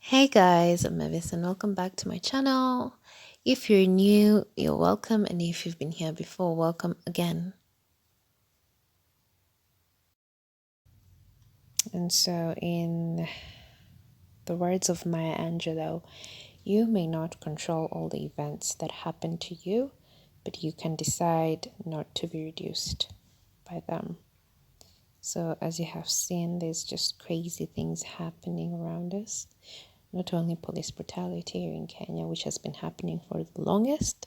Hey guys, I'm Mavis and welcome back to my channel. If you're new, you're welcome, and if you've been here before, welcome again. And so, in the words of Maya Angelou, you may not control all the events that happen to you, but you can decide not to be reduced by them. So, as you have seen, there's just crazy things happening around us. Not only police brutality here in Kenya, which has been happening for the longest,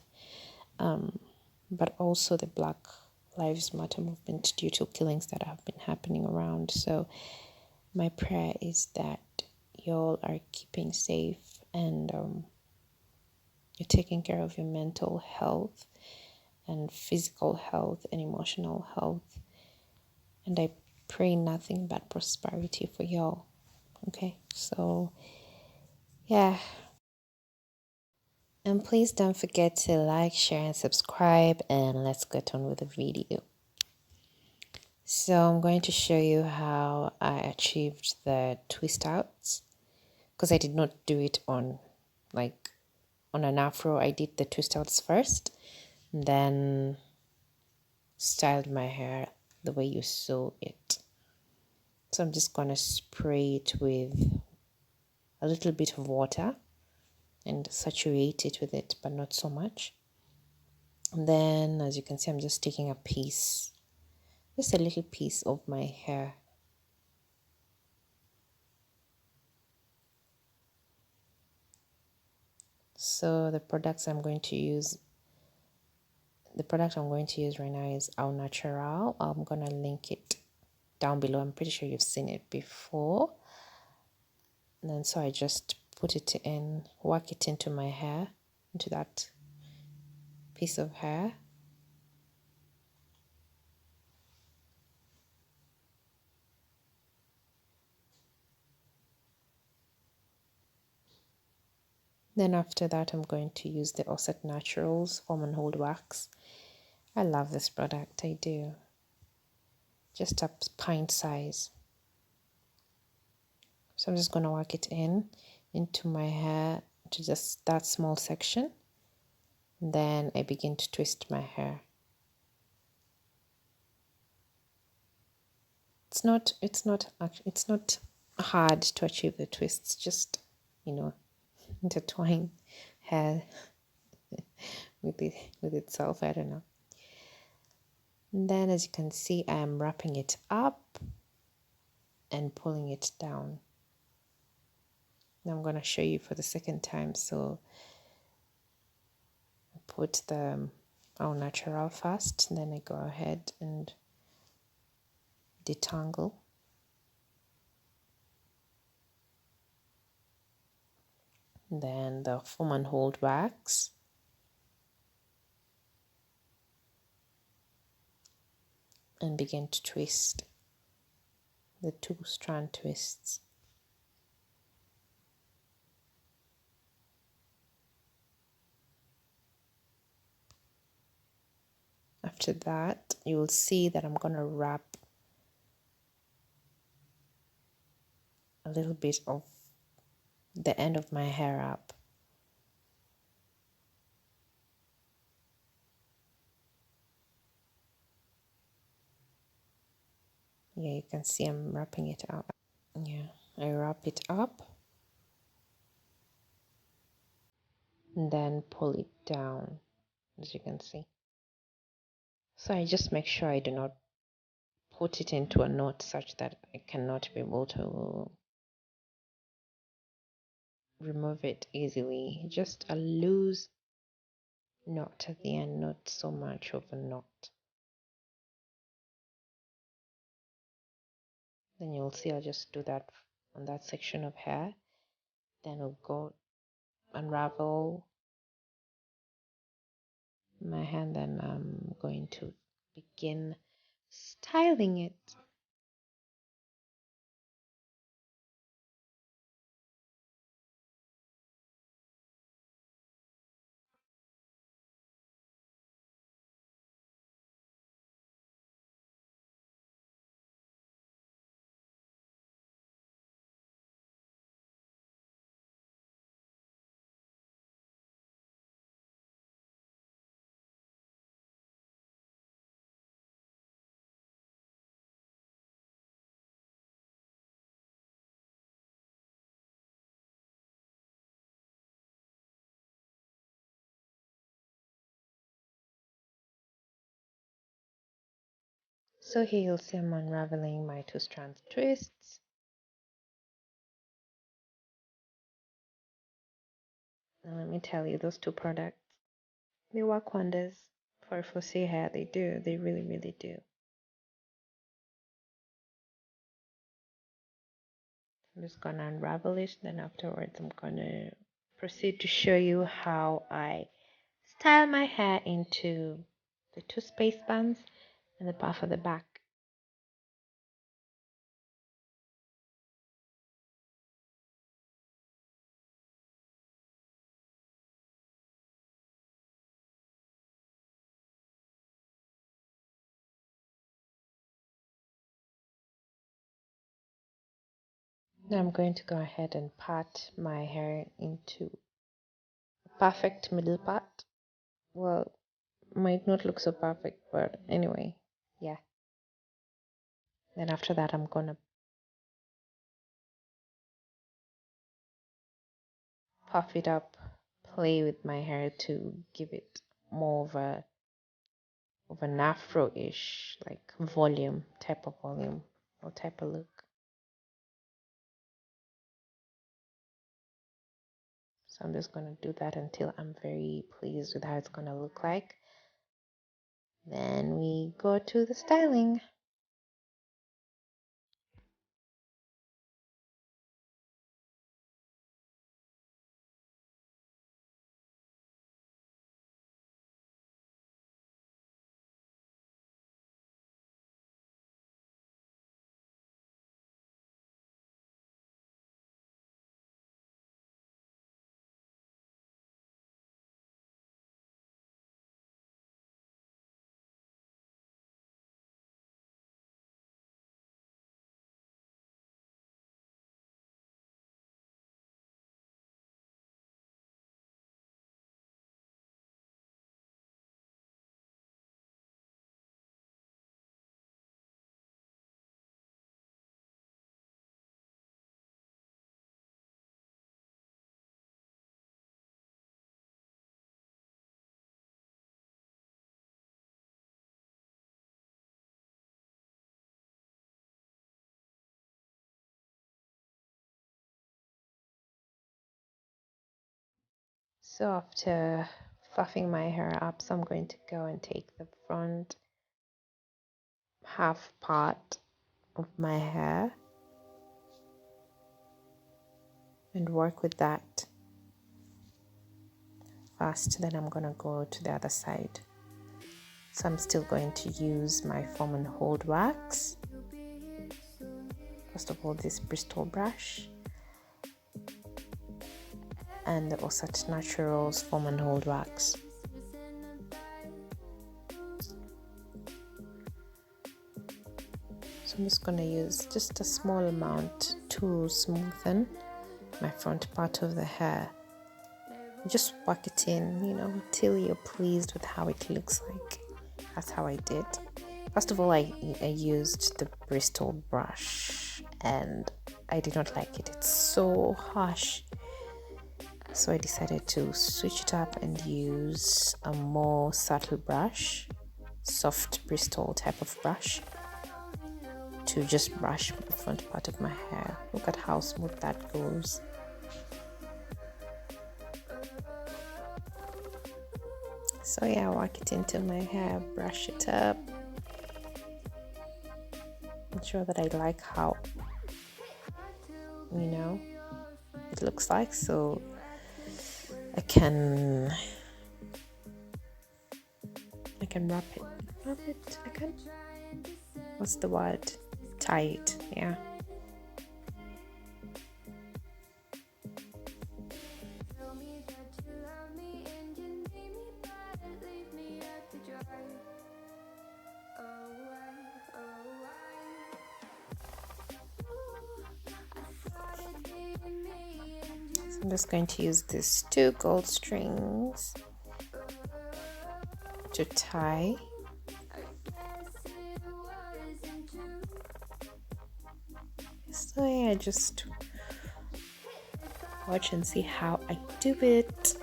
but also the Black Lives Matter movement due to killings that have been happening around. So my prayer is that y'all are keeping safe and you're taking care of your mental health and physical health and emotional health. And I pray nothing but prosperity for y'all. Okay, so yeah. And please don't forget to like, share, and subscribe. And let's get on with the video. So I'm going to show you how I achieved the twist outs because I did not do it on on an afro. I did the twist outs first, then styled my hair the way you saw it. So I'm just gonna spray it with a little bit of water and saturate it with it, but not so much. And then, as you can see, I'm just taking a piece, just a little piece of my hair. So the product I'm going to use right now is Au Natural. I'm gonna link it down below. I'm pretty sure you've seen it before. And then so I just put it in, work it into my hair, into that piece of hair. Then after that, I'm going to use the Ossat Naturals Form and Hold Wax. I love this product, I do. Just a pint size. So I'm just going to work it into my hair, to just that small section. And then I begin to twist my hair. It's not hard to achieve the twists, just, intertwine hair with itself. I don't know. And then as you can see, I am wrapping it up and pulling it down. Now I'm going to show you for the second time. So I put the Au Natural first, and then I go ahead and detangle. Then the Form and Hold Wax. And begin to twist the 2-strand twists. After that, you will see that I'm going to wrap a little bit of the end of my hair up. Yeah, you can see I'm wrapping it up. Yeah, I wrap it up and then pull it down, as you can see. So I just make sure I do not put it into a knot such that I cannot be able to remove it easily. Just a loose knot at the end, not so much of a knot. Then you'll see I'll just do that on that section of hair. Then we'll go unravel my hand, then I'm going to begin styling it. So here you'll see I'm unraveling my 2-strand twists. Now let me tell you, those 2 products, they work wonders for fussy hair. They do. They really, really do. I'm just gonna unravel it. Then afterwards, I'm gonna proceed to show you how I style my hair into the 2 space buns and the puff at the back. Now I'm going to go ahead and part my hair into a perfect middle part. Well, might not look so perfect, but anyway, yeah. Then after that, I'm gonna puff it up, play with my hair to give it more of an afro-ish, like volume, type of volume or type of look. So I'm just gonna do that until I'm very pleased with how it's gonna look like. Then we go to the styling. So after fluffing my hair up, so I'm going to go and take the front half part of my hair and work with that first. Then I'm gonna go to the other side. So I'm still going to use my foam and hold wax. First of all, this Bristol brush and the Ossat Naturals foam and hold wax. So I'm just going to use just a small amount to smoothen my front part of the hair. Just work it in, till you're pleased with how it looks like. That's how I did. First of all, I used the Bristol brush and I did not like it. It's so harsh. So I decided to switch it up and use a more subtle brush, soft Bristol type of brush, to just brush the front part of my hair. Look at how smooth that goes. So yeah, work it into my hair, brush it up. Ensure that I like how, it looks like, so I can wrap it, what's the word? Tie it, yeah. I'm just going to use these 2 gold strings to tie. So yeah, just watch and see how I do it.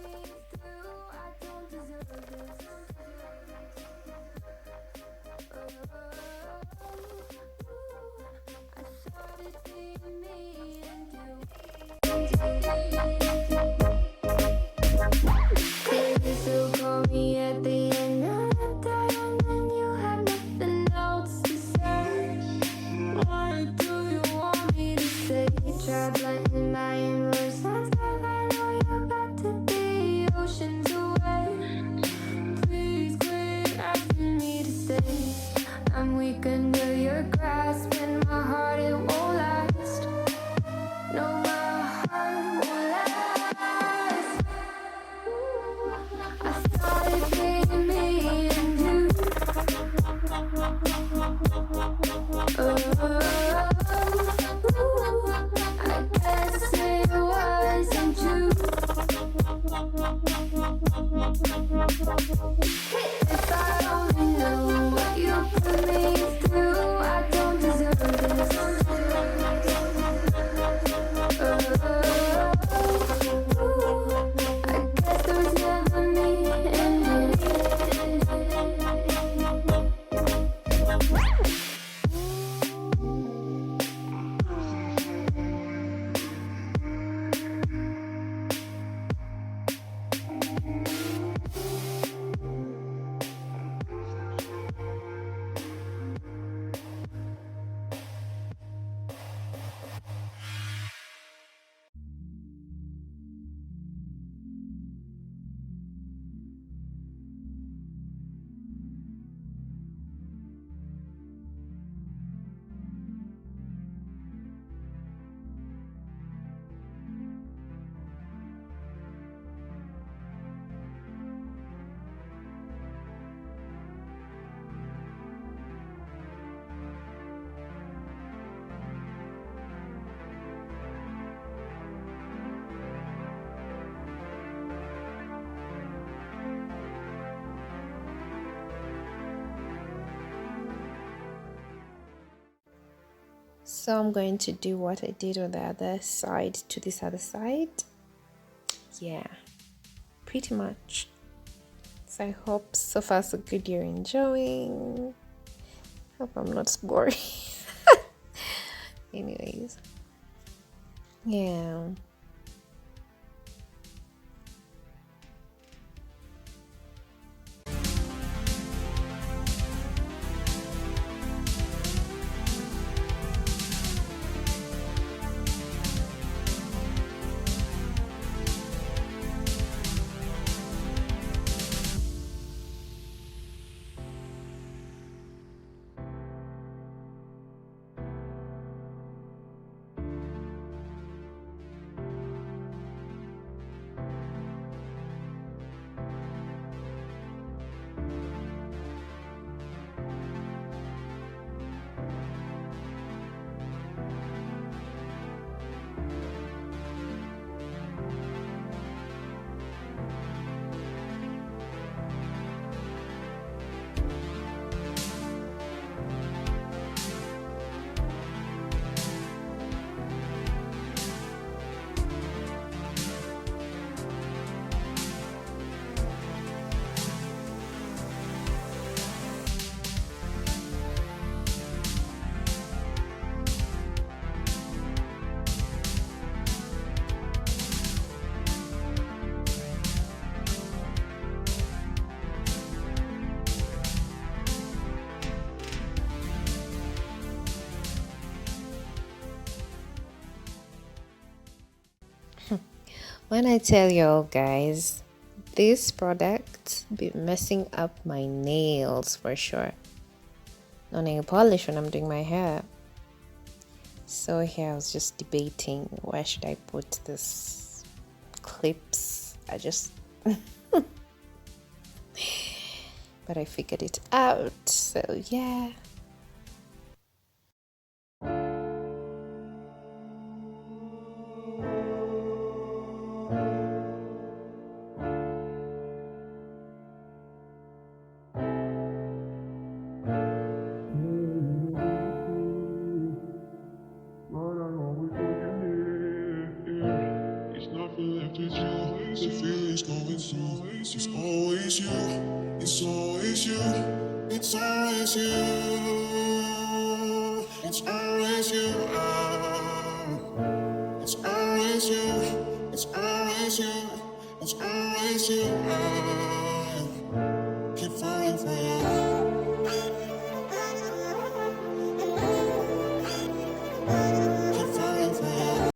So I'm going to do what I did on the other side to this other side. Yeah, pretty much. So I hope so far so good you're enjoying. Hope I'm not boring. Anyways, yeah. When I tell y'all guys, this product be messing up my nails for sure. No nail polish when I'm doing my hair. So here I was just debating where should I put this clips. But I figured it out. So yeah. The feelings going through. It's always you. It's always you. It's always you. It's always you. It's always you. It's always you. It's always you.